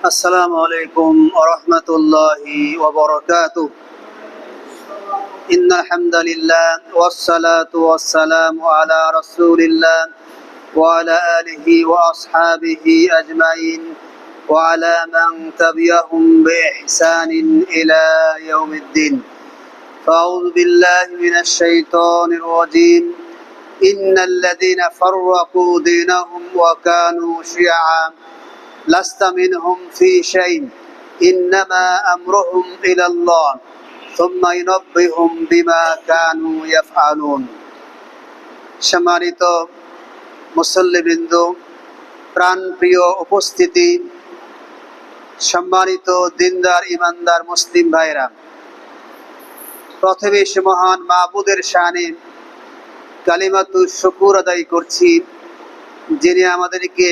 السلام عليكم ورحمة الله وبركاته. إن الحمد لله والصلاة والسلام على رسول الله وعلى آله وأصحابه أجمعين وعلى من تبعهم بإحسان إلى يوم الدين. فأعوذ بالله من الشيطان الرجيم. إن الذين فرقوا دينهم وكانوا شيعا لست منهم في شيء إنما أمرهم إلى الله ثم ينبئهم بما كانوا يفعلون. সম্মানিত মুসল্লিবৃন্দ, প্রাণপ্রিয় উপস্থিতি, সম্মানিত দিনদার ইমানদার মুসলিম ভাইরা, প্রথমে সে মহান মাবুদের শানে কালিমাতু শুকুর আদায় করছি, যিনি আমাদেরকে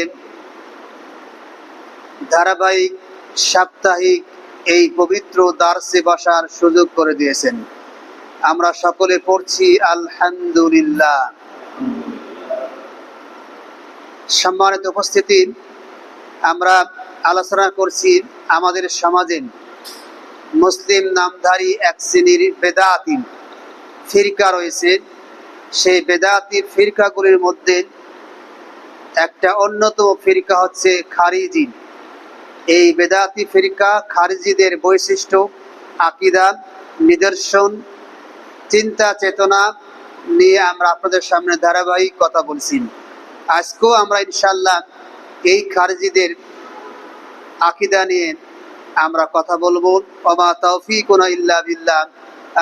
ধারাবাহিক সাপ্তাহিক এই পবিত্র দার্সে বসার সুযোগ করে দিয়েছেন। আমরা সকলে পড়ছি আলহামদুলিল্লাহ। সম্মানিত উপস্থিতি, আমরা আলোচনা করছি আমাদের সমাজে মুসলিম নামধারী এক শ্রেণীর বেদাতি ফিরকা রয়েছে। সেই বেদাতি ফিরকাগুলির মধ্যে একটা অন্যতম ফিরকা হচ্ছে খারিজি। এই বেদাতি ফিরকা খারিজিদের বৈশিষ্ট্য, আকীদা, নিদর্শন, চিন্তা চেতনা নিয়ে আমরা আপনাদের সামনে ধারাবাহিক কথা বলছি। আজকেও আমরা ইনশাআল্লাহ এই খারিজিদের আকীদা নিয়ে আমরা কথা বলবো। ওমা তাওফীকুনা ইল্লা বিল্লাহ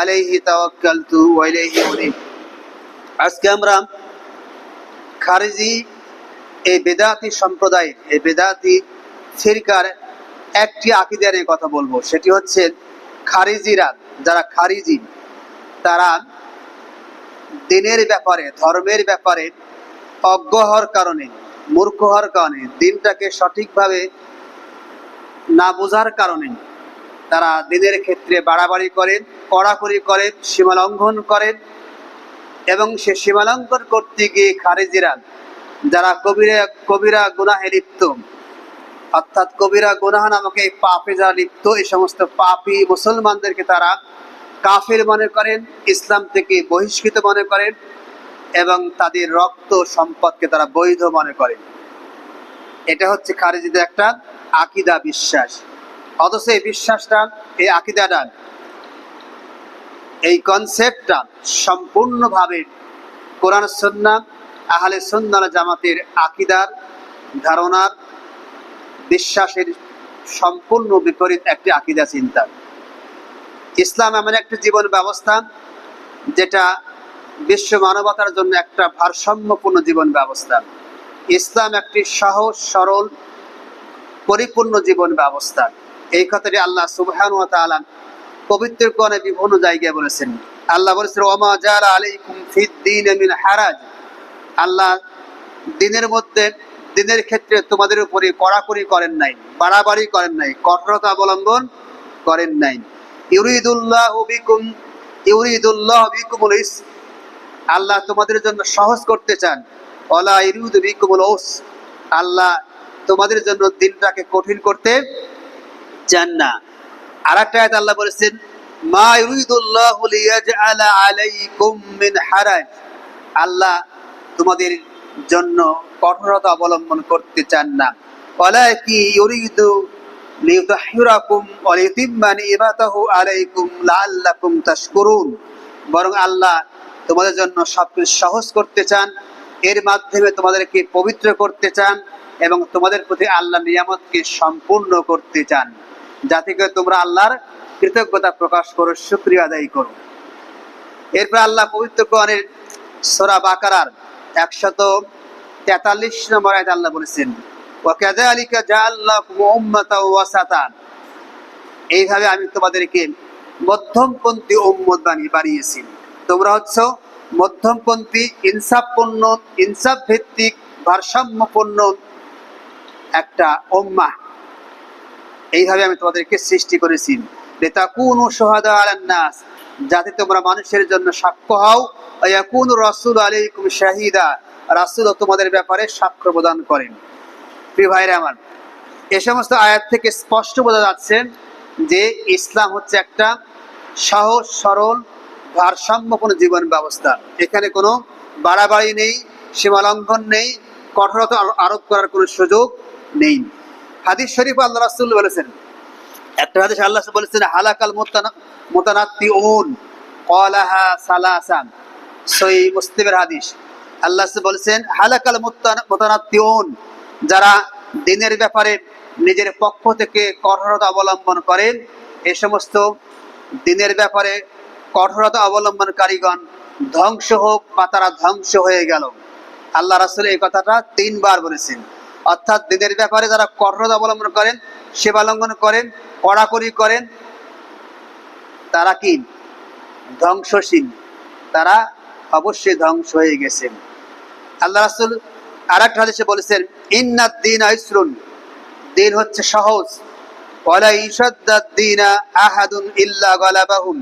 আলাইহি তাওয়াক্কালতু ওয়া ইলাইহি উনীব। আজকে আমরা খারিজি এই বেদাতি সম্প্রদায়, এই বেদাতি ফিরকার একটি আকীদা নিয়ে কথা বলবো। সেটি হচ্ছে খারিজিরা, যারা খারিজি, তারা দিনের ব্যাপারে, ধর্মের ব্যাপারে অজ্ঞ হওয়ার কারণে, মূর্খ হওয়ার কারণে, দিনটাকে সঠিকভাবে না বোঝার কারণে তারা দিনের ক্ষেত্রে বাড়াবাড়ি করে, কড়াকড়ি করে, সীমালঙ্ঘন করে। এবং সে সীমালঙ্ঘন করতে গিয়ে খারিজিরা, যারা কবিরা গুনাহে লিপ্ত, অর্থাৎ কবিরা গুনাহ নামক এই পাপে যারা লিপ্ত, এই সমস্ত পাপী মুসলমানদেরকে তারা কাফির মনে করেন, ইসলাম থেকে বহিষ্কৃত মনে করেন এবং তাদের রক্ত সম্পদকে তারা বৈধ মনে করেন। এটা হচ্ছে খারিজিদের একটা আকীদা, বিশ্বাস। অথচ এই বিশ্বাসটা, এই আকীদাটা, এই কনসেপ্টটা সম্পূর্ণভাবে কোরআন সুন্নাহ, আহলে সুন্নাহ ওয়াল জামাতের আকীদার, ধারণার, বিশ্বাসের সম্পূর্ণ বিপরীত একটি আকীদা চিন্তা। ইসলাম এমন একটি জীবন ব্যবস্থা যেটা বিশ্ব মানবতার জন্য একটা ভারসাম্যপূর্ণ জীবন ব্যবস্থা। ইসলাম একটি সহজ সরল পরিপূর্ণ জীবন ব্যবস্থা। এই কথাটি আল্লাহ সুবহানাহু ওয়া তাআলা পবিত্র কোরআনে বিভিন্ন জায়গায় বলেছেন। আল্লাহ বলেছেন, ওমা জাআলা আলাইকুম ফিদ-দীন মিন হারাজ। আল্লাহ দিনের মধ্যে, দিনের ক্ষেত্রে তোমাদের উপরে কড়াকড়ি করেন নাই, বাড়াবাড়ি করেন নাই, কঠোরতা অবলম্বন করেন নাই। ইউরিদুল্লাহু বিকুমুল ইসর। আল্লাহ তোমাদের জন্য সহজ করতে চান। ওয়ালা ইউরিদু বিকুমুল উসর। আল্লাহ তোমাদের জন্য দিনটাকে কঠিন করতে চান না। আরেকটা আয়াতে আল্লাহ বলেছেন, মা ইউরিদুল্লাহু লিয়াজআলা আলাইকুম মিন হারাজ। আল্লাহ তোমাদের জন্য কঠোরতা অবলম্বন করতে চান না। ওয়ালাকি ইউরিদু লিইউতাহহিরাকুম ওয়া লিইউতিম্মা নি'মাতাহু আলাইকুম লাআল্লাকুম তাশকুরুন। বরং আল্লাহ তোমাদের জন্য সবকিছু সহজ করতে চান, এর মাধ্যমে তোমাদেরকে পবিত্র করতে চান এবং তোমাদের প্রতি আল্লাহর নিয়ামতকে সম্পূর্ণ করতে চান, যাতে করে তোমরা আল্লাহর কৃতজ্ঞতা প্রকাশ করো, শুকরিয়া আদায় করো। এরপর আল্লাহ পবিত্র কোরআনের সূরা বাকারার 143 নম্বর আয়াতে আল্লাহ বলেছেন, ওয়া কাযালিকা জাআলনাকুম উম্মাতাও ওয়াসাতান। এইভাবে আমি তোমাদেরকে মধ্যমপন্থী উম্মত বানিয়েছি। তোমরা হচ্ছে মধ্যমপন্থী, ইনসাফপূর্ণ, ইনসাফ ভিত্তিক, ভারসাম্যপূর্ণ একটা উম্মাহ। এইভাবে আমি তোমাদেরকে সৃষ্টি করেছি। লিতাকুনু শুহাদা আলান নাস, যাতে তোমরা মানুষের জন্য সাক্ষ্য হও। ওয়া ইয়াকুনু রাসূলু আলাইকুম শাহীদা, রাসূল তোমাদের ব্যাপারে সাক্ষ্য প্রদান করেন। প্রিয় ভাইরা আমার, এ সমস্ত আয়াত থেকে স্পষ্ট বোঝা যাচ্ছে যে ইসলাম হচ্ছে একটা সহজ সরল ভারসাম্যপূর্ণ জীবন ব্যবস্থা। এখানে কোনো বাড়াবাড়ি নেই, সীমালঙ্ঘন নেই, কঠোরতা আরোপ করার কোনো সুযোগ নেই। হাদিস শরীফ আল্লাহ রাসূল বলেছেন, একটা হাদিস আল্লাহ বলেছেন হালাকাল মুতানাত্তিউন ক্বালাহা সালাসান, সহিহ মুসলিমের হাদিস। আল্লাহ বলেছেন হালাকাল মুতানাত্তিউন, যারা দিনের ব্যাপারে নিজের পক্ষ থেকে কঠোরতা অবলম্বন করেন, এই সমস্ত দিনের ব্যাপারে কঠোরতা অবলম্বনকারীগণ ধ্বংস হোক বা তারা ধ্বংস হয়ে গেল। আল্লাহ রাসূল এই কথাটা 3 বার বলেছেন। অর্থাৎ দিনের ব্যাপারে যারা কঠোরতা অবলম্বন করেন, সীমা লঙ্ঘন করেন, কড়াকড়ি করেন, তারা কি ধ্বংসশীল, তারা অবশ্যই ধ্বংস হয়ে গেছেন। আল্লাহ রাসূল আরেকটা হাদিসে বলেছেন ইন্নাদ দীনা ইসরুন, দিন হচ্ছে সহজ। ওয়ালা ইশাদ্দাদ দীনা আহাদুন ইল্লা গালাবাহুম,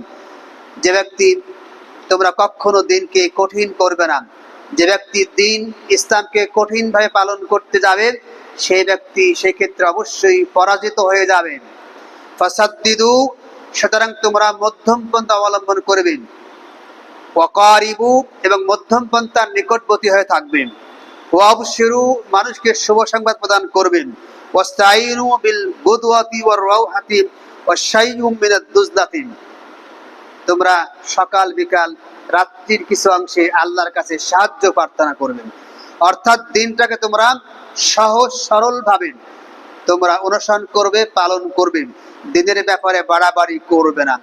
যে ব্যক্তি তোমরা কখনো দিনকে কঠিন করবে না, যে ব্যক্তি দিন ইসলামকে কঠিনভাবে পালন করতে যাবে সেই ব্যক্তি সেক্ষেত্রে অবশ্যই পরাজিত হয়ে যাবে। ফাসাদ্দিদু, সুতরাং তোমরা মধ্যম পন্থা অবলম্বন করবেন। ওয়াকারিবু, এবং মধ্যম পন্থার নিকটবর্তী হয়ে থাকবেন। ওয়াবশিরু, মানুষকে শুভ সংবাদ প্রদান করবেন। ওয়াস্তাইনু বিল গুদওয়াতি ওয়ার রাওহাতি ওয়াশাইয়ু মিনাদ দুজলাতি, তোমরা সকাল বিকাল রাত্রির কিছু অংশে আল্লাহর কাছে সাহায্য প্রার্থনা করবেন। অর্থাৎ দিনটাকে তোমরা সহজ সরল ভাবে তোমরা অনুসরণ করবে, পালন করবে, দিনের ব্যাপারে বাড়াবাড়ি করবে না।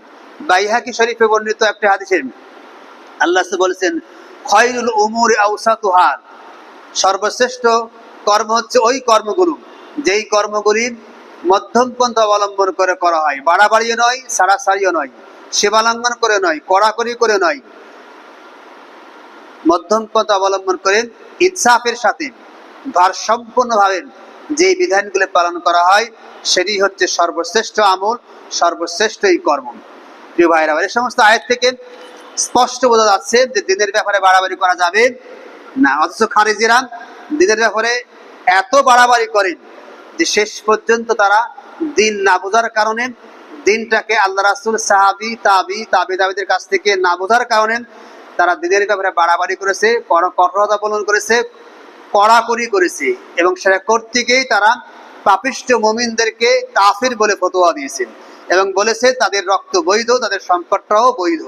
বাইহাকি শরীফে বর্ণিত একটা হাদিসে আল্লাহ বলেছেন খয়রুল উমুরি আওসাতুহা, সর্বশ্রেষ্ঠ কর্ম হচ্ছে ওই কর্মগুলো যেই কর্মগুলি মধ্যম পন্থা অবলম্বন করে করা হয়, বাড়াবাড়িও নয়, সারাসারিও নয়, সীমালঙ্ঘন করে নয়, কড়াকড়ি করে নয়, মধ্যম পন্থা অবলম্বন করে ইনসাফের সাথে ভারসম্পূর্ণভাবে যে বিধানগুলি পালন করা হয় সেটি হচ্ছে সর্বশ্রেষ্ঠ আমল, সর্বশ্রেষ্ঠ এই কর্ম। প্রিয় ভাইরা, এই সমস্ত আয়াত থেকে স্পষ্ট বোঝা যাচ্ছে যে দিনের ব্যাপারে বাড়াবাড়ি করা যাবে না। অথচ খারিজিরা দিনের ব্যাপারে এত বাড়াবাড়ি করেন যে শেষ পর্যন্ত তারা দিন না বোঝার কারণে, দিনটাকে আল্লাহ রাসূল, সাহাবী, তাবিদের কাছ থেকে না বোঝার কারণে তারা দিনের ব্যাপারে বাড়াবাড়ি করেছে, কঠোরতা অবলম্বন করেছে, কড়াকড়ি করেছে, এবং সেটা করতে গিয়েই তারা পাপিষ্ঠ মুমিনদেরকে কাফির বলে ফতোয়া দিয়েছেন এবং বলেছে তাদের রক্ত বৈধ, তাদের সম্পদটাও বৈধ।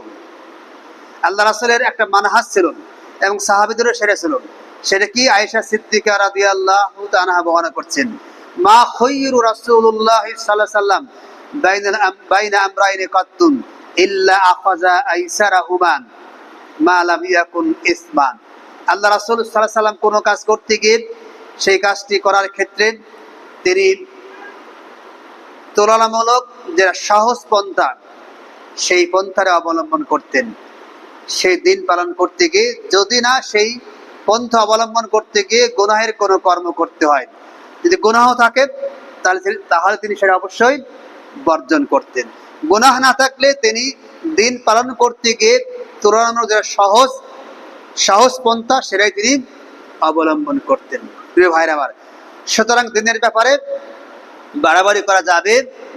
আল্লাহ রাসূলের একটা মানহাজ ছিল এবং সাহাবীদেরও সেটা ছিল। সেটা কি? আয়েশা সিদ্দিকা রাদিয়াল্লাহু তাআলা বর্ণনা করছেন, মা খায়রু রাসূলুল্লাহ সাল্লাল্লাহু আলাইহি ওয়াসাল্লাম বাইনা আমরাইনি কাত্তুন ইল্লা আখাযা আইসারাহুমা মা লাম ইয়াকুন ইসমান। আল্লাহ রাসূল সাল্লাল্লাহু আলাইহি ওয়াসাল্লাম কোনো কাজ করতে গিয়ে সেই কাজটি করার ক্ষেত্রে তিনি তুলনামূলক যে সহজ পন্থা সেই পন্থারে অবলম্বন করতেন। সেই দিন পালন করতে গিয়ে যদি না সেই পন্থা অবলম্বন করতে গিয়ে গুনাহের কোনো কর্ম করতে হয়, যদি গুনাহ থাকে তাহলে তিনি সেটা অবশ্যই বর্জন করতেন। গুনাহ না থাকলে তিনি দিন পালন করতে গিয়ে তুলনামূলক যে সহজ পন্থা সেটাই তিনি অবলম্বন করতেন। প্রিয় ভাইরা আমার, সুতরাং দিনের ব্যাপারে বাড়াবাড়ি করা যাবে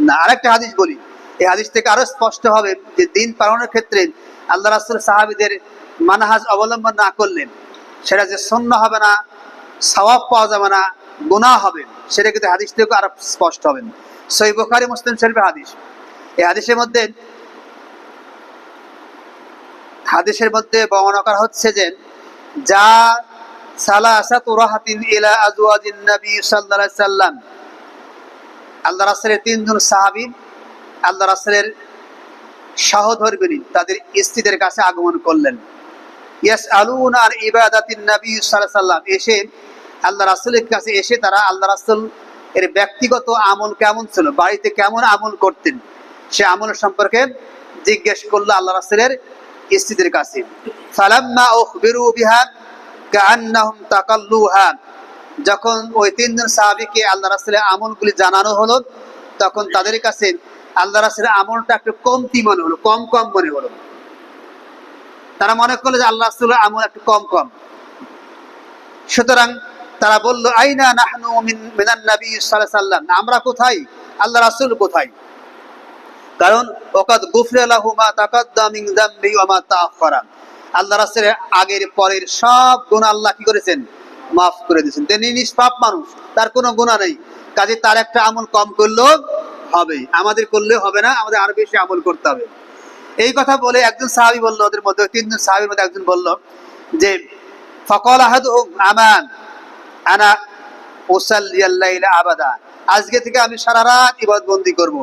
না। আরেকটা হাদিস বলি, এই হাদিস থেকে আরো স্পষ্ট হবে যে দিন পালনের ক্ষেত্রে আল্লাহ রাসূল সাহাবীদের মানহাজ অবলম্বন না করলেন সেটা যে সুন্নাহ হবে না, সওয়াব পাওয়া যাবে না, গুনাহ হবে, সেটা কিন্তু হাদিস থেকে আরো স্পষ্ট হবে। সহিহ বুখারী, মুসলিম শরীফের হাদিস। এই হাদিসের মধ্যে বর্ণনা করা হচ্ছে যে যা সালাসাতু রাহাতিন ইলা আজওয়াজিন নবী সাল্লাল্লাহু আলাইহি ওয়াসাল্লাম, আল্লাহ রাসূলের 3 জন সাহাবী আল্লাহ রাসূলের সহধর্মিণী তাদের স্ত্রীদের কাছে আগমন করলেন। ইয়াসআলুনা আন ইবাদাতিন নবী সাল্লাল্লাহু আলাইহি ওয়াসাল্লাম, এসে আল্লাহ রাসূলের কাছে এসে তারা আল্লাহ রাসূল এর ব্যক্তিগত আমল কেমন ছিল, বাড়িতে কেমন আমল করতেন সে আমল সম্পর্কে জিজ্ঞেস করলো আল্লাহ রাসূলের স্ত্রীদের কাছে। ফালাম্মা উখবিরু বিহা কাআন্নাহুম তাকাল্লুহা, যখন ওই 3 জন সাহাবীকে আল্লাহ রাসূলের আমলগুলি জানানো হলো তখন তাদের কাছে আল্লাহ রাসূলের আমলটা একটু কমতি মনে হলো, কম মনে হলো। তারা মনে করলো যে আল্লাহ রাসূলের আমল একটু কম। সুতরাং তারা বলল আইনা নাহনু মিনান নবী সাল্লাল্লাহু আলাইহি সাল্লাম, আমরা কোথায়, আল্লাহ রাসূল কোথায়? কারণ ওয়াকাদ গুফিরা লাহু মা তাকাদ্দাম মিন যামবি ওয়া মা তাআখারা, আল্লাহ রাসূলের আগের পরের সব গুনাহ আল্লাহ কি করেছেন, মাফ করে দিয়েছেন। তিনি নিষ্পাপ মানুষ, তার কোনো গুনাহ নেই, কাজে তার একটা আমল কম করলেও হবে, আমাদের করলেও হবে না, আমাদের আরো বেশি আমল করতে হবে। এই কথা বলে একজন সাহাবী বলল, ওদের মধ্যে তিনজন সাহাবীর মধ্যে একজন বলল যে ফাকাল আহাদুহুম আমান আনা উসাল্লিয়াল লাইলা আবাদা, আজকে থেকে আমি সারা রাত ইবাদত বন্দি করব,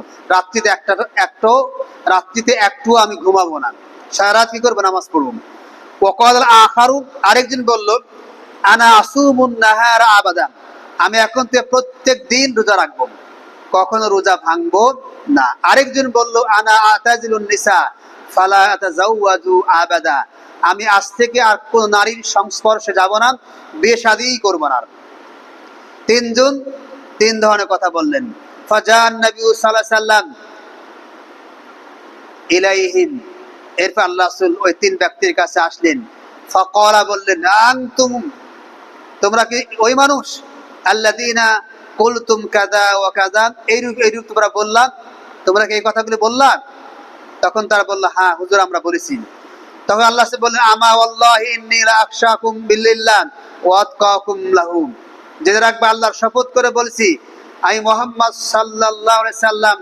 রাত্রিতে একটু আমি ঘুমাবো না, সারা রাত কি করবো, নামাজ পড়ব। ওয়াকাল আখারু, আরেকজন বলল আনা আসুমুন নাহারা আবাদা, আমি এখন থেকে প্রত্যেক দিন রোজা রাখবো, কখনো রোজা ভাঙবো না। আরেকজন বলল আনা আতাজিলুন নিসা ফালা আতাজাওয়াজু আবাদা, আমি আজ থেকে আর কোন নারীর সংস্পর্শে যাব না, বিয়ে শাদী করব না। তিনজন তিন ধরনের কথা বললেন। ফাজান নবী সাল্লাল্লাহু আলাইহি সাল্লাম ইলাইহিম, এরপর আল্লাহ রাসূল ওই তিন ব্যক্তির কাছে আসলেন। ফাকালা, বললেন আনতুম, তোমরা কি ওই মানুষ, আল্লাযীনা কুলতুম কাযা ওয়া কাযা, এইরূপ তোমরা বললা, তোমরা কি এই কথাগুলো বললা? তখন তারা বলল হ্যাঁ হুজুর আমরা বলেছি। তখন আল্লাহ বললেন আমা ওয়াল্লাহি ইন্নী লা আখশাকুম বিল্লাহ ওয়া আতকাকুম লাহু, জেনে রাখবে আল্লাহর শপথ করে বলছি, আমি মুহাম্মদ সাল্লাল্লাহু আলাইহি সাল্লাম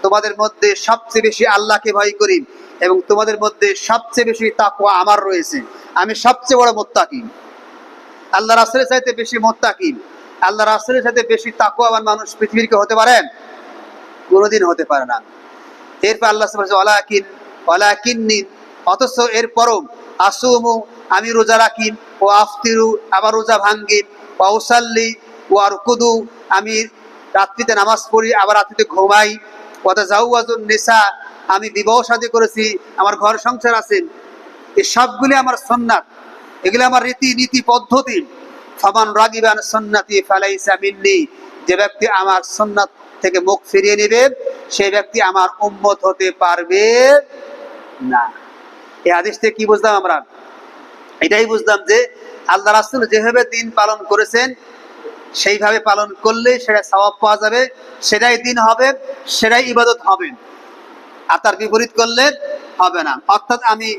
তোমাদের মধ্যে সবচেয়ে বেশি আল্লাহকে ভয় করি এবং তোমাদের মধ্যে সবচেয়ে বেশি তাকওয়া আমার রয়েছে, আমি সবচেয়ে বড় মুত্তাকি। আল্লাহ রাসূলের চাইতে বেশি মুত্তাকি, আল্লাহ রাসূলের চাইতে বেশি তাকওয়াবান মানুষ পৃথিবীর কেউ হতে পারেন? কোনোদিন হতে পারে না। এরপর আল্লাহ বলছে ওয়ালাকিন্নি, অথচ এরপরও আসুমু, আমি রোজা রাখি, ও আফতিরু, আবার রোজা ভাঙ্গি, ও উসাল্লি ও আরকুদু, আমি রাত্রিতে নামাজ পড়ি, আবার রাত্রিতে ঘুমাই, ওয়াতাজাওয়াজুন নিসা, আমি বিবাহ শাদী করেছি, আমার ঘর সংসার আছে, এই সবগুলি আমার সুন্নাত, এগুলো আমার রীতি নীতি পদ্ধতি। ফামান রাগিবা আন সুন্নতি ফালাইসা মিন্নি, যে ব্যক্তি আমার সুন্নাত থেকে মুখ ফিরিয়ে নেবে সেই ব্যক্তি আমার উম্মত হতে পারবে না। এই হাদিস থেকে কি বুঝলাম আমরা? এটাই বুঝলাম যে আল্লাহ রাসূল যেভাবে দিন পালন করেছেন সেইভাবে পালন করলে সেটা সওয়াব পাওয়া যাবে, সেটাই দিন হবে, সেটাই ইবাদত হবে, আর তার বিপরীত করলে হবে না। অর্থাৎ আমি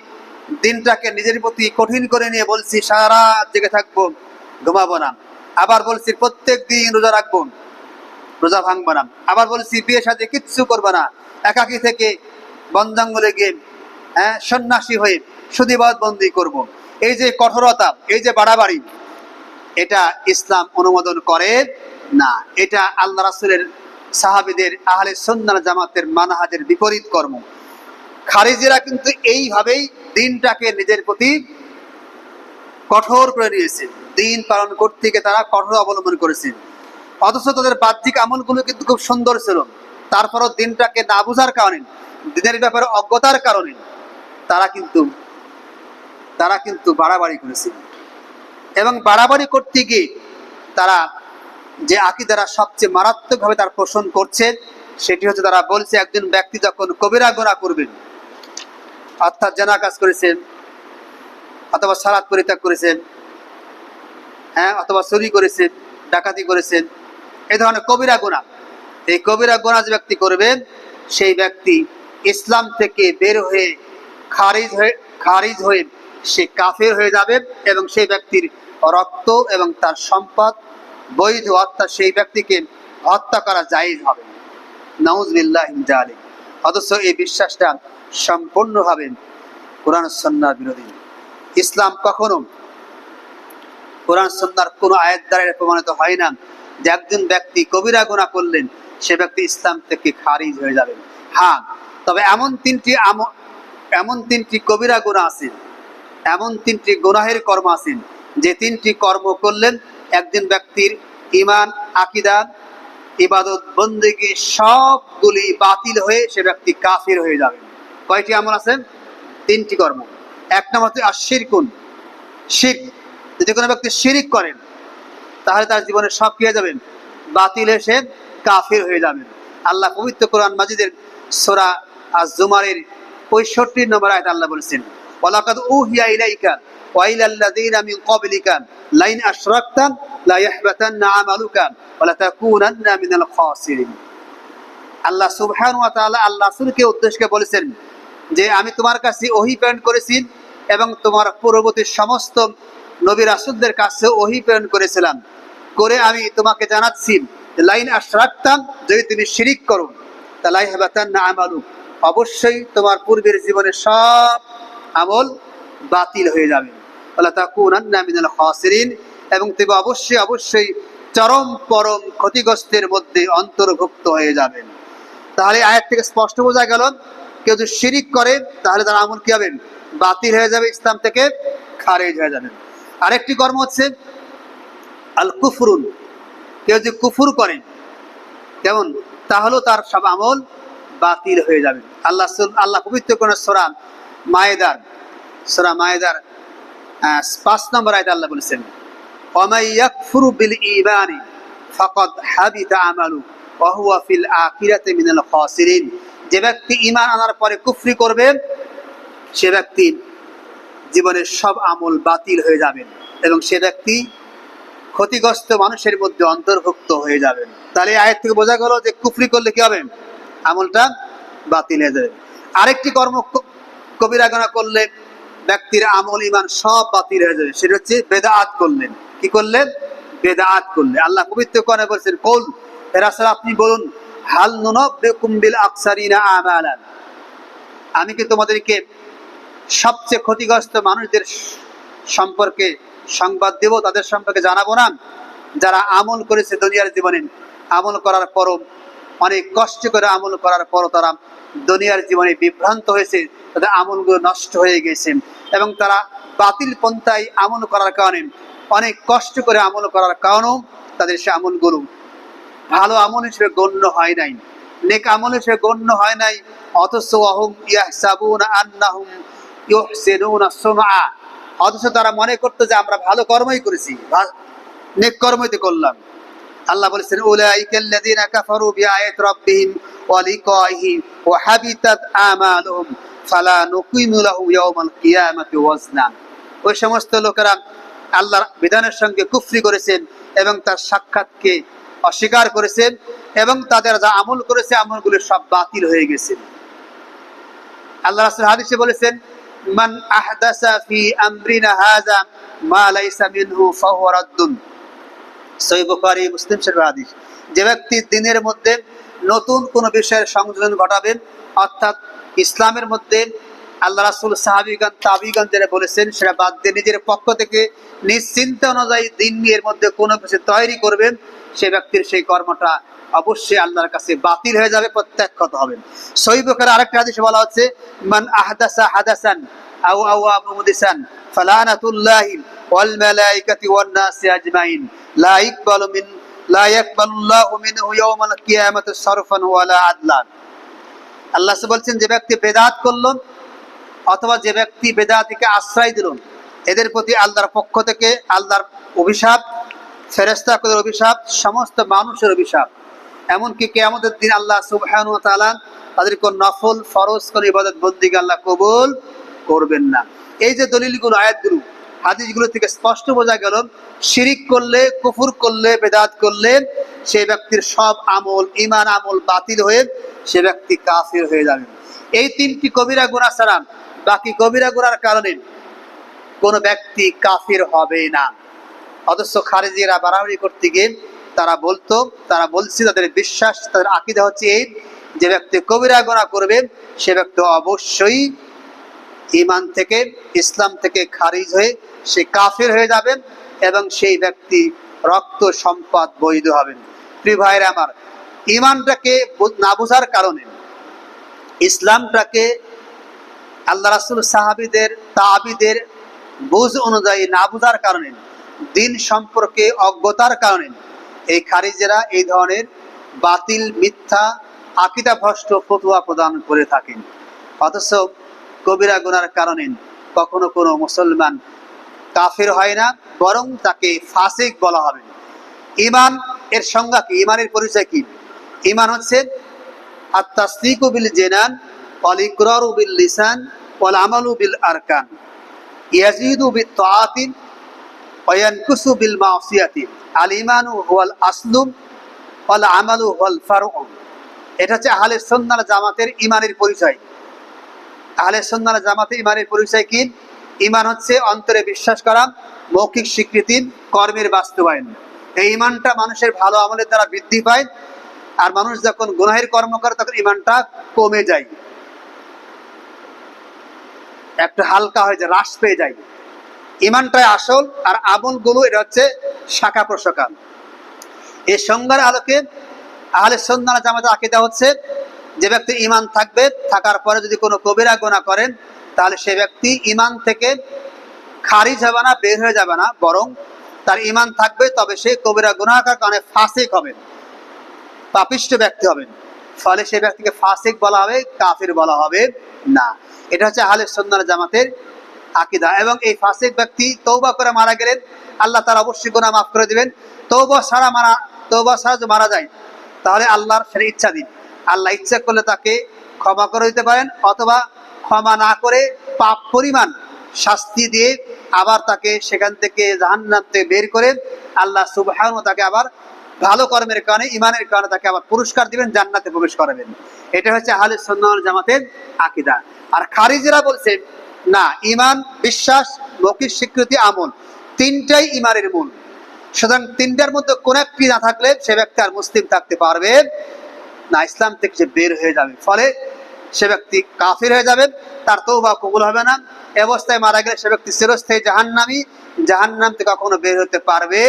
দিনটাকে নিজের প্রতি কঠিন করে নিয়ে বলছি সারা রাত জেগে থাকবো, ঘুমাবো না, আবার বলছি প্রত্যেক দিন রোজা রাখবো, রোজা ভাঙবো না, আবার বলছি বিয়ে শাদী কিচ্ছু করবো না, একাকী থেকে বন জঙ্গলে গিয়ে সন্ন্যাসী হয়ে শুধু ইবাদত বন্দি করব। এই যে কঠোরতা, এই যে বাড়াবাড়ি, এটা ইসলাম অনুমোদন করে না, এটা আল্লাহ রাসূলের সাহাবীদের আহলে সুন্নাহ জামাতের মানহাজের বিপরীত কর্ম। খারিজিরা কিন্তু এইভাবেই দিনটাকে নিজের প্রতি কঠোর করে নিয়েছে, দিন পালন করতে গিয়ে তারা কঠোর অবলম্বন করেছে, অথচ তাদের বাহ্যিক আমলগুলো কিন্তু খুব সুন্দর ছিল, তারপরও দিনটাকে না বোঝার কারণে, দিনের ব্যাপারে অজ্ঞতার কারণে তারা কিন্তু বাড়াবাড়ি করেছে। এবং বাড়াবাড়ি করতে গিয়ে তারা যে আকীদারা সবচেয়ে মারাত্মকভাবে তার পোষণ করছে সেটি হচ্ছে, তারা বলছে একজন ব্যক্তি যখন কবিরা গুনাহ করবেন, অর্থাৎ জেনা কাজ করেছেন, অথবা সালাত পরিত্যাগ করেছেন, অথবা চুরি করেছেন, ডাকাতি করেছেন, এই ধরনের কবিরা গুনাহ, এই কবিরা গুনাহ যে ব্যক্তি করবেন সেই ব্যক্তি ইসলাম থেকে বের হয়ে খারিজ হয়ে সে কাফের হয়ে যাবে এবং সেই ব্যক্তির রক্ত এবং তার সম্পদ বৈধ, অর্থাৎ সেই ব্যক্তিকে হত্যা করা জায়েজ হবে। নাউযুবিল্লাহি মিন যালিক। অথচ এই বিশ্বাসটা সম্পূর্ণভাবে কোরআন সুন্নাহর বিরোধী। ইসলাম কখনো কোরআন সুন্নাহর কোনো আয়াত দ্বারা প্রমাণিত হয় না যে একজন ব্যক্তি কবিরা গুনাহ করলেন সে ব্যক্তি ইসলাম থেকে খারিজ হয়ে যাবেন। হ্যাঁ, তবে এমন তিনটি কবিরা গুনাহ আছে, এমন তিনটি গুনাহের কর্ম আছে যে তিনটি কর্ম করলেন একজন ব্যক্তির ঈমান, আকীদা, ইবাদত, বন্দেগী সবগুলি বাতিল হয়ে সে ব্যক্তি কাফির হয়ে যাবে। কয়টি আমল আছে? তিনটি কর্ম। এক নম্বর হচ্ছে আশিরকুন, শিরক। যদি কোনো ব্যক্তি শিরক করেন তাহলে তার জীবনে সব কি হয়ে যাবেন? বাতিল হয়ে সে কাফির হয়ে যাবেন। আল্লাহ পবিত্র কোরআন মাজিদের সূরা আজ-জুমারের 65 নম্বর আয়াতে আল্লাহ বলেছেন ওয়ালাকাদ উহিয়া ইলাইকা ওয়া ইলাল্লাযীনা মিন ক্বাবলিকা লাইন আশরাকতা লা ইয়াহবাতান্না আমালুকা ওয়া লা তাকুনান্না মিনাল খাসিরিন। আল্লাহ সুবহানাহু ওয়া তাআলা আল্লাহ রাসূলকে উদ্দেশ্য করে বলেছেন যে আমি তোমার কাছে ওহী প্রেরণ করেছি এবং তোমার পূর্ববর্তী সমস্ত নবী রাসূলদের কাছে ওহী প্রেরণ করেছিলাম, করে আমি তোমাকে জানাচ্ছি লাইন আশরাকতা, যদি তুমি শিরিক করো তাহলে ইয়াহবাতান্না আমালুক, অবশ্যই তোমার পূর্বের জীবনের সব আমল বাতিল হয়ে যাবে। ওয়ালা তাকুনান্না মিনাল খাসিরিন, এবং তুমি অবশ্যই অবশ্যই চরম পরম ক্ষতিগ্রস্তের মধ্যে অন্তর্ভুক্ত হয়ে যাবেন। তাহলে আয়াত থেকে স্পষ্ট বোঝা গেল কেউ যদি শিরিক করে তাহলে তার আমল কি হবে? বাতিল হয়ে যাবে, ইসলাম থেকে খারিজ হয়ে যাবে। আরেকটি কর্ম হচ্ছে আল কুফরুন, কেউ যদি কুফর করে কেমন, তাহলেও তার সব আমল বাতিল হয়ে যাবে। আল্লাহ পবিত্র কোরআন সূরা মায়েদার 5 নম্বর আয়াতে আল্লাহ বলেছেন ওয়ামাই ইয়াকফুরু বিল ঈমানি ফাকাদ হাবিতা আমালু ওয়া হুয়া ফিল আখিরাতি মিনাল খাসিরিন। যে ব্যক্তি ঈমান আনার পরে কুফরি করবে সে ব্যক্তি জীবনের সব আমল বাতিল হয়ে যাবে এবং সে ব্যক্তি ক্ষতিগ্রস্ত মানুষের মধ্যে অন্তর্ভুক্ত হয়ে যাবেন। তাহলে এই আয়াত থেকে বোঝা গেল যে কুফরি করলে কি হবে? আমলটা বাতিল হয়ে যাবে। আরেকটি কর্ম কবিরা গুনাহ করলে ব্যক্তির আমল ঈমান সব বাতিল হয়ে যাবে, সেটা হচ্ছে বেদাত করলেন। কি করলেন? বেদাত করলে। আল্লাহ পবিত্র কোরআনে বলেছেন কুল, হে রাসূল আপনি বলুন, হাল নুনাব্বিকুম বিল আকসারিনা আমালান, আমি কি তোমাদেরকে সবচেয়ে ক্ষতিগ্রস্ত মানুষদের সম্পর্কে সংবাদ দেব, তাদের সম্পর্কে জানাবো না? যারা আমল করেছে দুনিয়ার জীবনে, আমল করার পরও অনেক কষ্ট করে আমল করার পরও তারা দুনিয়ার জীবনে বিভ্রান্ত হয়েছে, তাদের আমলগুলো নষ্ট হয়ে গেছে এবং তারা বাতিল পন্থায় আমল করার কারণে, অনেক কষ্ট করে আমল করার কারণেও তাদের সে আমলগুলো ভালো আমল হিসেবে গণ্য হয় নাই, নেক আমল হিসেবে গণ্য হয় নাই। অথচ ওয়াহুম ইয়াহসাবুনা আন্নাহুম ইউহসিনুনা সুনআ, অথচ তারা মনে করতো যে আমরা ভালো কর্মই করেছি, নেক কর্মই তো করলাম। আল্লাহ বলেছেন উলাইকাল্লাযীনা কাফারু বিআয়াতি রাব্বিহিম ওয়া লিকাইহি ওয়া হাবিতাত আমালুহুম ফালা নুকিমু লাহুম ইয়াওমাল কিয়ামাতি ওয়াজনা। ওই সমস্ত লোকেরা আল্লাহর বিধানের সঙ্গে কুফরি করেছেন এবং তার সাক্ষাৎকে অস্বীকার করেছেন এবং তাদের যা আমল করেছে আমলগুলো সব বাতিল হয়ে গেছে। আল্লাহ রাসূল হাদিসে বলেছেন মান আহদাসা ফি আমরিনা হাযা মা লাইসা মিনহু ফাহুয়া রাদ্দুন। সহিহ বুখারী মুসলিম শরীফের হাদিস। যে ব্যক্তি দিনের মধ্যে নতুন কোন বিষয়ের সংযোজন ঘটাবেন, অর্থাৎ ইসলামের মধ্যে আল্লাহ রাসূল, সাহাবীগণ, তাবিঈগণ যারা বলেছেন সেটা বাদ দিয়ে নিজের পক্ষ থেকে নিজ চিন্তা অনুযায়ী দিন এর মধ্যে কোনো কিছু তৈরি করবেন, সে ব্যক্তির সেই কর্মটা অবশ্যই আল্লাহর কাছে বাতিল হয়ে যাবে, প্রত্যাখ্যাত হবে। সহিহ বুখারী আরেকটা হাদিসে বলা হচ্ছে মান আহদাসা হাদাসান আও আওয়া মুহদিসান ফালানাতুল্লাহি ওয়াল মালাইকাতি ওয়ান নাসি আজমাইন লা ইয়াকবালুল্লাহু মিনহু ইয়াওমাল কিয়ামাতি সারফান ওয়ালা আদলান। আল্লাহ বলছেন যে ব্যক্তি বেদাত করল অথবা যে ব্যক্তি বেদাতিকে আশ্রয় দিল, এদের প্রতি আল্লাহর পক্ষ থেকে আল্লাহর অভিশাপ, ফেরেশতাদের অভিশাপ, সমস্ত মানুষের অভিশাপ। এমনকি কিয়ামতের দিন আল্লাহ সুবহানাহু ওয়া তাআলা তাদের কোন নফল ফরজ কোন ইবাদত বন্দেগী আল্লাহ কবুল করবেন না। এই যে দলিলগুলো, আয়াতগুলো, হাদিসগুলো থেকে স্পষ্ট বোঝা গেল শিরিক করলে, কুফর করলে, বেদাত করলে সেই ব্যক্তির সব আমল, ঈমান আমল বাতিল হয়ে সে ব্যক্তি কাফির হয়ে যাবে। এই তিনটি কবিরা গুনাহ ছাড়া বাকি কবিরা গুনার কারণে কোনো ব্যক্তি কাফির হবে না। অথচ খারিজিরা বাড়াবাড়ি করতে গিয়ে তারা বলছে তাদের বিশ্বাস, তাদের আকীদা হচ্ছে এই, যে ব্যক্তি কবিরা গুনাহ করবে সে ব্যক্তি অবশ্যই ঈমান থেকে, ইসলাম থেকে খারিজ হয়ে সে কাফির হয়ে যাবেন এবং সেই ব্যক্তি রক্ত সম্পদ বৈধ হবেন। প্রিয় ভাইরা আমার, ঈমানটাকে না বোঝার কারণে, ইসলামটাকে আল্লাহ রাসূল, সাহাবীদের, তাবিঈদের বুঝ অনুযায়ী না বোঝার কারণে, দিন সম্পর্কে অজ্ঞতার কারণে এই খারিজেরা এই ধরনের বাতিল, মিথ্যা, আকীদা ভ্রষ্ট ফতোয়া প্রদান করে থাকেন। অথচ কবিরা গুনার কারণে কখনো কোনো মুসলমান কাফির হয় না, বরং তাকে ফাসিক বলা হবে। ঈমান এর সংজ্ঞা কি? ঈমানের পরিচয় কি? ঈমান হচ্ছে আত-তাসদীকু বিল জিনান ওয়াল ইকরারু বিল লিসান ওয়াল আমালু বিল আরকান ইয়াজিদু বিত-তাআতি ওয়া ইয়ানকুসু বিল মাসিয়াতি। আল ঈমানু হুয়াল আসলু ওয়াল আমালু হুয়াল ফারউ। এটা হচ্ছে আহলে সুন্নাহ ওয়াল জামাতের ঈমানের পরিচয়। আহলে সুন্নাহ ওয়াল জামাতের ঈমানের পরিচয় কি? ঈমান হচ্ছে অন্তরে বিশ্বাস করা, মৌখিক স্বীকৃতি, কর্মের বাস্তবায়ন। এই ঈমানটা মানুষের ভালো আমলের দ্বারা বৃদ্ধি পায়, আর মানুষ যখন গুনাহের কর্ম করে তখন ঈমানটা কমে যায়, একটু হালকা হয়ে যায়, হ্রাস পেয়ে যায়। ঈমানটাই আসল, আর আমলগুলো এটা হচ্ছে শাখা প্রশাখা। এই সংজ্ঞার আলোকে আহলে সুন্নাহ ওয়াল জামাতের আকীদা হচ্ছে, যে ব্যক্তি ঈমান থাকবে, থাকার পরে যদি কোনো কবিরা গুনাহ করেন, তাহলে সে ব্যক্তি ঈমান থেকে খারিজ হবে না, বের হয়ে যাবে না, বরং তার ঈমান থাকবে, তবে সে কবিরা গুনাহগার কারণে ফাসিক হবেন, পাপিষ্ঠ ব্যক্তি হবেন। ফলে সেই ব্যক্তিকে ফাসিক বলা হবে, কাফির বলা হবে না। এটা হচ্ছে আহলে সুন্নাহ ওয়াল জামাতের আকীদা। এবং এই ফাসিক ব্যক্তি তওবা করে মারা গেলেন, আল্লাহ তার অবশ্যই গুনাহ মাফ করে দিবেন। তওবা ছাড়া যদি মারা যায়, তাহলে আল্লাহর সেটা ইচ্ছা দিন, আল্লাহ ইচ্ছা করলে তাকে ক্ষমা করে দিতে পারেন, অথবা ক্ষমা না করে পাপ পরিমাণ শাস্তি দিয়ে আবার তাকে সেখান থেকে জাহান্নাম থেকে বের করে আল্লাহ সুবহানাহু তাকে আবার ভালো কর্মের কারণে, ঈমানের কারণে তাকে আবার পুরস্কার দিবেন, জান্নাতে প্রবেশ করাবেন। এটা হচ্ছে আহলে সুন্নাহ ওয়াল জামাতের আকীদা। আর খারিজিরা বলছে না, ঈমান, বিশ্বাস, মৌখিক স্বীকৃতি, আমল, তিনটাই ঈমানের মূল। সুতরাং তিনটার মধ্যে কোন একটি না থাকলে সে ব্যক্তি আর মুসলিম থাকতে পারবে না, ইসলাম থেকে সে বের হয়ে যাবে। ফলে সে ব্যক্তি কাফির হয়ে যাবে, তার তওবা কবুল হবে না। এ অবস্থায় মারা গেলে সে ব্যক্তি চিরস্থায়ী জাহান্নামী, জাহান্নাম থেকে কখনো বের হতে পারবে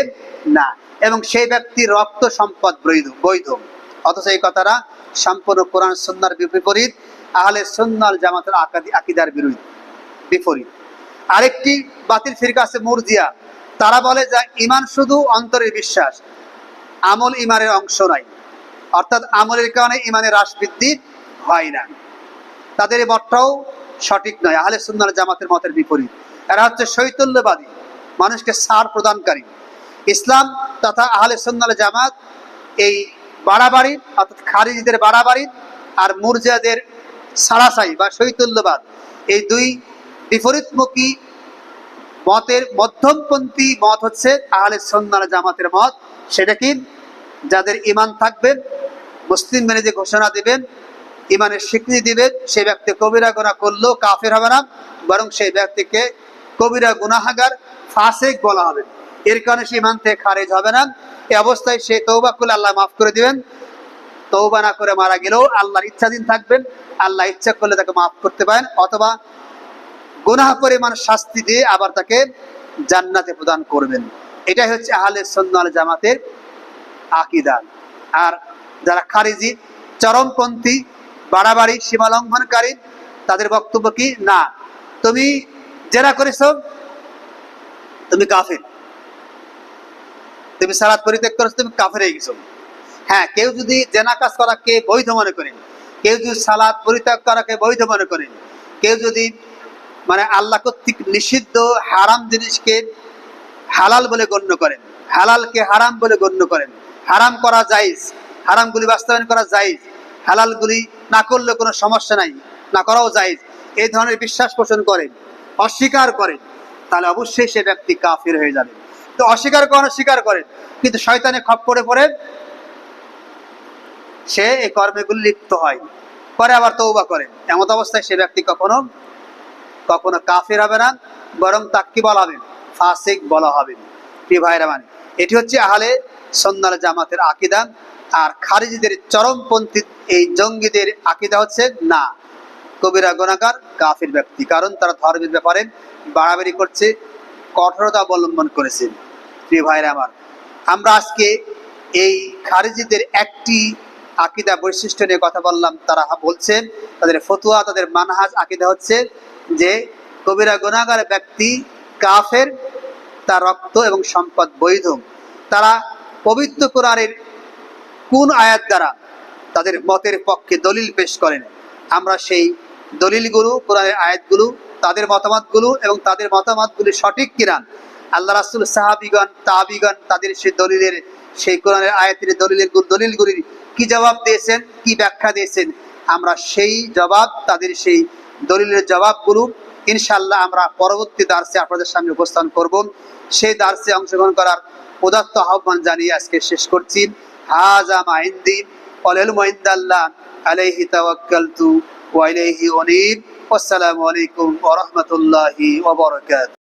না, এবং সেই ব্যক্তির রক্ত সম্পদ বৈধ। অথচ এই কথাটা সম্পূর্ণ কোরআন সুন্নাহর বিপরীত, আহলে সুন্নাহ ওয়াল জামাতের আকীদার বিপরীত। আরেকটি বাতিল ফিরকা আছে মুরজিয়া। তারা বলে যে ঈমান শুধু অন্তরের বিশ্বাস, আমল ঈমানের অংশ নয়, অর্থাৎ আমলের কারণে ঈমানের হ্রাস বৃদ্ধি হয় না। তাদের এই মতটাও সঠিক নয়, আহলে সুন্নাহ ওয়াল জামাতের মতের বিপরীত। এরা হচ্ছে শৈথল্যবাদী, মানুষকে ছাড় প্রদানকারী। ইসলাম তথা আহলে সুন্নাহ ওয়াল জামাত এই বাড়াবাড়ি, অর্থাৎ খারিজিদের বাড়াবাড়ি আর মুরজিয়াদের সারাসাই বা শৈথল্যবাদ, এই দুই বিপরীতমুখী মতের মধ্যমপন্থী মত হচ্ছে আহলে সুন্নাহ ওয়াল জামাতের মত। সেটা কি? যাদের ঈমান থাকবে, মুসলিম মেনে যে ঘোষণা দিবেন, ঈমানের স্বীকৃতি দিবেন, সেই ব্যক্তি কবিরা গুনাহ করলেও কাফির হবে না, বরং সেই ব্যক্তিকে কবিরা গুনাহগার, ফাসিক বলা হবে। এর কারণে সে ঈমান থেকে খারিজ হবে না। এই অবস্থায় সে তওবা করলে আল্লাহ মাফ করে দিবেন, তওবা না করে মারা গেলেও আল্লাহর ইচ্ছাধীন থাকবেন, আল্লাহ ইচ্ছা করলে তাকে মাফ করতে পারেন, অথবা গুনাহ পরিমাণ শাস্তি দিয়ে আবার তাকে জান্নাতে প্রদান করবেন। এটাই হচ্ছে আহলে সুন্নাহ ওয়াল জামাতের আকীদা। আর যারা খারিজি, চরমপন্থী, বাড়াবাড়ি, সীমা লঙ্ঘনকারী, তাদের বক্তব্য কি? না, তুমি জেনা করেছো, তুমি কাফির, তুমি সালাত পরিত্যাগ করেছো, তুমি কাফির হয়ে গেছো। হ্যাঁ, কেউ যদি জেনা কাজ করাকে বৈধ মনে করেন, কেউ যদি সালাত পরিত্যাগ করাকে বৈধ মনে করেন, কেউ যদি আল্লাহ কর্তৃক নিষিদ্ধ হারাম জিনিসকে হালাল বলে গণ্য করেন, হালালকে হারাম বলে গণ্য করেন, হারাম করা জায়েজ, হারামগুলি বাস্তবায়ন করা জায়েজ, হালালগুলি না করলে কোনো সমস্যা নাই, না করাও জায়েজ, এই ধরনের বিশ্বাস পোষণ করেন, অস্বীকার করেন, তাহলে অবশ্যই সে ব্যক্তি কাফির হয়ে যাবে। তো অস্বীকার করেন, স্বীকার করেন, কিন্তু শয়তানের খপ্পরে পড়ে সে এই কর্মগুলি লিপ্ত হয়, পরে আবার তওবা করেন। এমত অবস্থায় সে ব্যক্তি কখনো কাফির হবে না, বরং তাকে কি বলা হবে? ফাসিক বলা হবে। প্রিয় ভাইরা, এটি হচ্ছে আহলে সুন্নাহ ওয়াল জামাতের আকীদা। আর খারিজিদের চরমপন্থী এই জঙ্গিদের আকীদা হচ্ছে না, কবিরা গুনাহগার, কাফির ব্যক্তি, কারণ তারা ধর্মের ব্যাপারে বাড়াবাড়ি করছে, কঠোরতা অবলম্বন করেছে। প্রিয় ভাইরা আমার, আমরা আজকে এই খারিজিদের একটি আকীদা বৈশিষ্ট্য নিয়ে কথা বললাম। তারা বলছেন, তাদের ফতোয়া, তাদের মানহাজ, আকীদা হচ্ছে যে কবিরা গুনাহগার ব্যক্তি কাফের, তার রক্ত এবং সম্পদ বৈধ। তারা পবিত্র কোরআনের কোন আয়াত দ্বারা তাদের মতের পক্ষে দলিল পেশ করেন, আমরা সেই দলিলগুলো, কোরআনের আয়াতগুলো, তাদের মতামতগুলো এবং তাদের মতামতগুলি সঠিক কিনা, আল্লাহ রাসূল, সাহাবীগণ, তাবিগণ তাদের সেই দলিলের, সেই কোরআনের আয়াতের দলিলগুলির কি জবাব দিয়েছেন, কি ব্যাখ্যা দিয়েছেন, আমরা সেই জবাব, তাদের সেই দলিলের জবাবগুলো ইনশাআল্লাহ আমরা পরবর্তী দার্সে আপনাদের সামনে উপস্থাপন করব। সেই দার্সে অংশগ্রহণ করার উদাত্ত আহ্বান জানিয়ে আজকে শেষ করছি। হাযা মা ইনদি ওয়াল ইলমু ইনদাল্লাহ আলাইহি তাওয়াক্কালতু ওয়া ইলাইহি উনীব। আসসালামু আলাইকুম ওয়া রাহমাতুল্লাহি ওয়া বারাকাতুহু।